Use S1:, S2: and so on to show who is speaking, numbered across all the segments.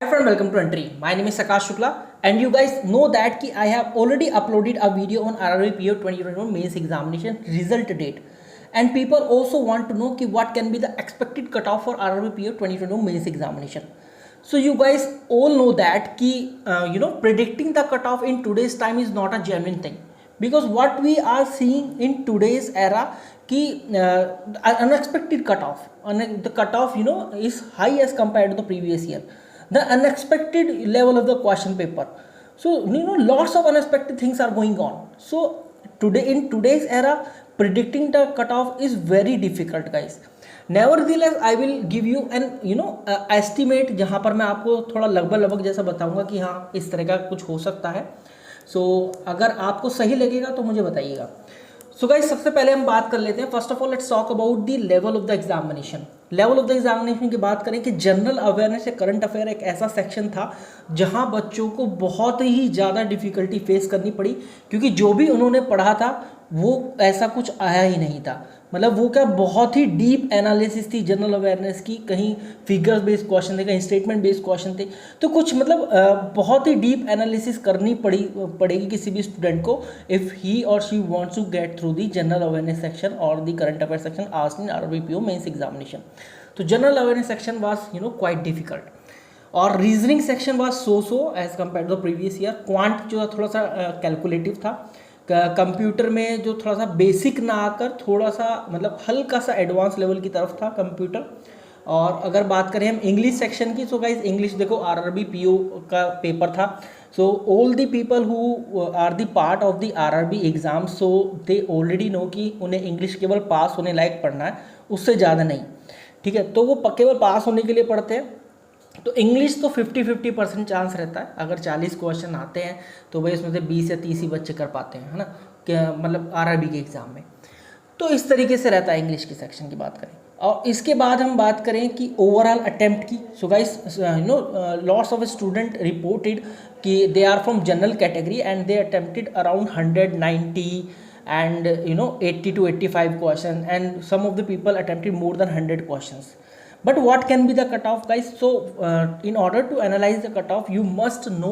S1: Hi friend, welcome to Entry. My name is Akash Shukla and you guys know that I have already uploaded a video on RRB PO 2021 mains examination result date, and people also want to know what can be the expected cutoff for RRB PO 2021 mains examination. So you guys all know that predicting the cutoff in today's time is not a genuine thing, because what we are seeing in today's era कि unexpected cutoff, the cutoff is high as compared to the previous year, the unexpected level of the question paper. So lots of unexpected things are going on. So today, in today's era, predicting the cutoff is very difficult, guys. Nevertheless, I will give you an estimate, जहाँ पर मैं आपको थोड़ा लगभग जैसा बताऊंगा कि हाँ इस तरह का कुछ हो सकता है. सो अगर आपको सही लगेगा तो मुझे बताइएगा. सो गाइस, सबसे पहले हम बात कर लेते हैं. First of all let's talk about the level of the examination. Level of the examination की बात करें कि जनरल अवेयरनेस या करंट अफेयर एक ऐसा सेक्शन था जहां बच्चों को बहुत ही ज़्यादा डिफिकल्टी फेस करनी पड़ी, क्योंकि जो भी उन्होंने पढ़ा था वो ऐसा कुछ आया ही नहीं था. मतलब वो क्या बहुत ही डीप एनालिसिस थी जनरल अवेयरनेस की. कहीं फिगर्स बेस्ड क्वेश्चन थे, कहीं स्टेटमेंट बेस्ड क्वेश्चन थे. तो कुछ बहुत ही डीप एनालिसिस करनी पड़ेगी किसी भी स्टूडेंट को if he or she wants to get through the general awareness section और the current affair section asked in RRB PO mains examination. तो general awareness section was quite difficult, और reasoning section was so as compare to the previous year. Quant जो थोड़ा सा calculative था. Computer में जो थोड़ा सा बेसिक ना आकर थोड़ा सा हल्का सा एडवांस लेवल की तरफ था कंप्यूटर. और अगर बात करें हम इंग्लिश सेक्शन की, सो गाइस इंग्लिश देखो आरआरबी पीओ का पेपर था. So all the people who are the part of the RRB exam, so they already know कि उन्हें इंग्लिश केवल पास होने लायक पढ़ना है, उससे ज़्यादा नहीं. ठीक है, तो वो केवल पास होने के लिए पढ़ते हैं. तो इंग्लिश तो 50-50% चांस रहता है. अगर 40 क्वेश्चन आते हैं तो भाई उसमें से 20 या 30 ही बच्चे कर पाते हैं, है ना, क्या आरआरबी के एग्ज़ाम में. तो इस तरीके से रहता है इंग्लिश के सेक्शन की बात करें. और इसके बाद हम बात करें कि ओवरऑल अटेम्प्ट की. So guys lots of student reported कि they are from general category and they attempted around 190 and 80 to 85 questions, and some of the people attempted more than 100 questions. But what can be the cutoff, guys? So in order to analyze the cutoff, you must know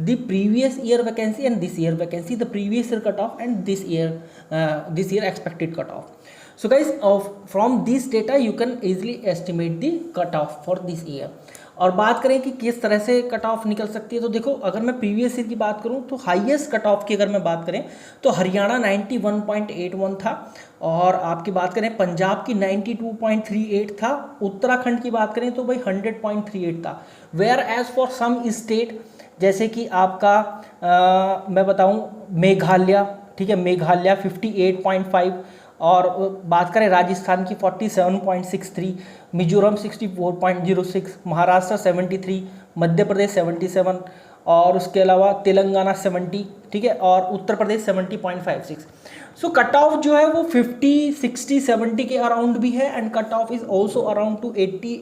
S1: the previous year vacancy and this year vacancy, the previous year cutoff and this year expected cutoff. So guys, from this data you can easily estimate the cutoff for this year. और बात करें कि किस तरह से cut off निकल सकती है, तो देखो अगर मैं प्रीवियस ईयर की बात करूं तो हाईएस्ट कट ऑफ की अगर मैं बात करें तो हरियाणा 91.81 था, और आपकी बात करें पंजाब की 92.38 था. उत्तराखंड की बात करें तो भाई 100.38 था. Whereas for some state जैसे कि आपका मैं बताऊं मेघालय, ठीक है, मेघालय 58.5, और बात करें राजस्थान की 47.63, मिजोरम 64.06, महाराष्ट्र 73, मध्य प्रदेश 77, और उसके अलावा तेलंगाना 70, ठीक है, और Uttar Pradesh 70.56. So cut off जो है वो 50, 60, 70 के अराउंड भी है, and cut off is also around two 80,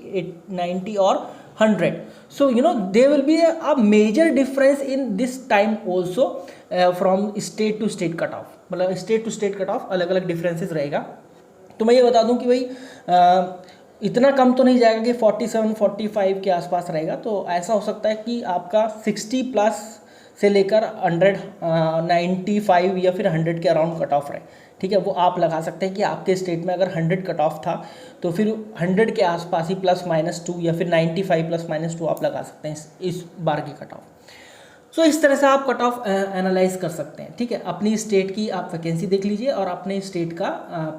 S1: 90 और 100. So there will be a major difference in this time also from state to state cut off. मतलब state to state cut off अलग अलग डिफरेंसेस रहेगा. तो मैं ये बता दूं कि भाई इतना कम तो नहीं जाएगा कि 47, 45 के आसपास रहेगा. तो ऐसा हो सकता है कि आपका 60 प्लस से लेकर 195 या फिर 100 के अराउंड कट ऑफ रहे. ठीक है, वो आप लगा सकते हैं कि आपके स्टेट में अगर 100 कट ऑफ था तो फिर 100 के आसपास ही +-2 या फिर 95 +-2 आप लगा सकते हैं इस बार की कट ऑफ. सो इस तरह से आप कट ऑफ एनालाइज कर सकते हैं. ठीक है, अपनी स्टेट की आप वैकेंसी देख लीजिए और अपने स्टेट का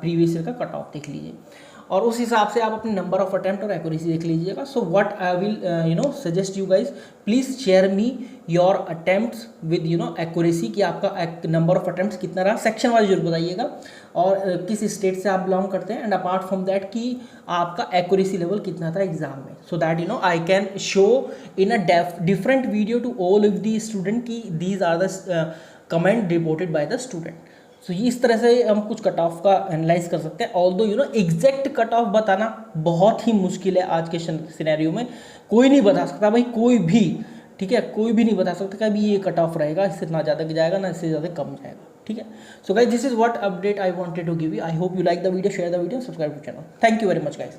S1: प्रीवियस ईयर का कट ऑफ देख लीजिए, और उस हिसाब से आप अपने नंबर ऑफ अटेम्प्ट और एक्यूरेसी देख लीजिएगा. So what I will suggest you guys, please share me your attempts with accuracy कि आपका नंबर ऑफ अटेम्प्ट्स कितना रहा. सेक्शन वाइज जरूर बताइएगा, और किस स्टेट से आप बिलोंग करते हैं, एंड अपार्ट फ्रॉम दैट कि आपका एक्यूरेसी लेवल कितना था एग्जाम में, so that I can show in a different video to all of the student कि these are the comment reported by the student. So इस तरह से हम कुछ कट ऑफ का एनालाइज कर सकते हैं. ऑल्दो एग्जैक्ट कट ऑफ बताना बहुत ही मुश्किल है आज के सिनेरियो में. कोई नहीं बता सकता भाई, कोई भी. ठीक है, कोई भी नहीं बता सकता कि अभी ये कट ऑफ रहेगा, इससे ना ज़्यादा जाएगा ना इससे ज़्यादा कम जाएगा. ठीक है, so guys this is what update I wanted to give you. I hope you like the video, share the video, subscribe to channel. Thank you very much guys.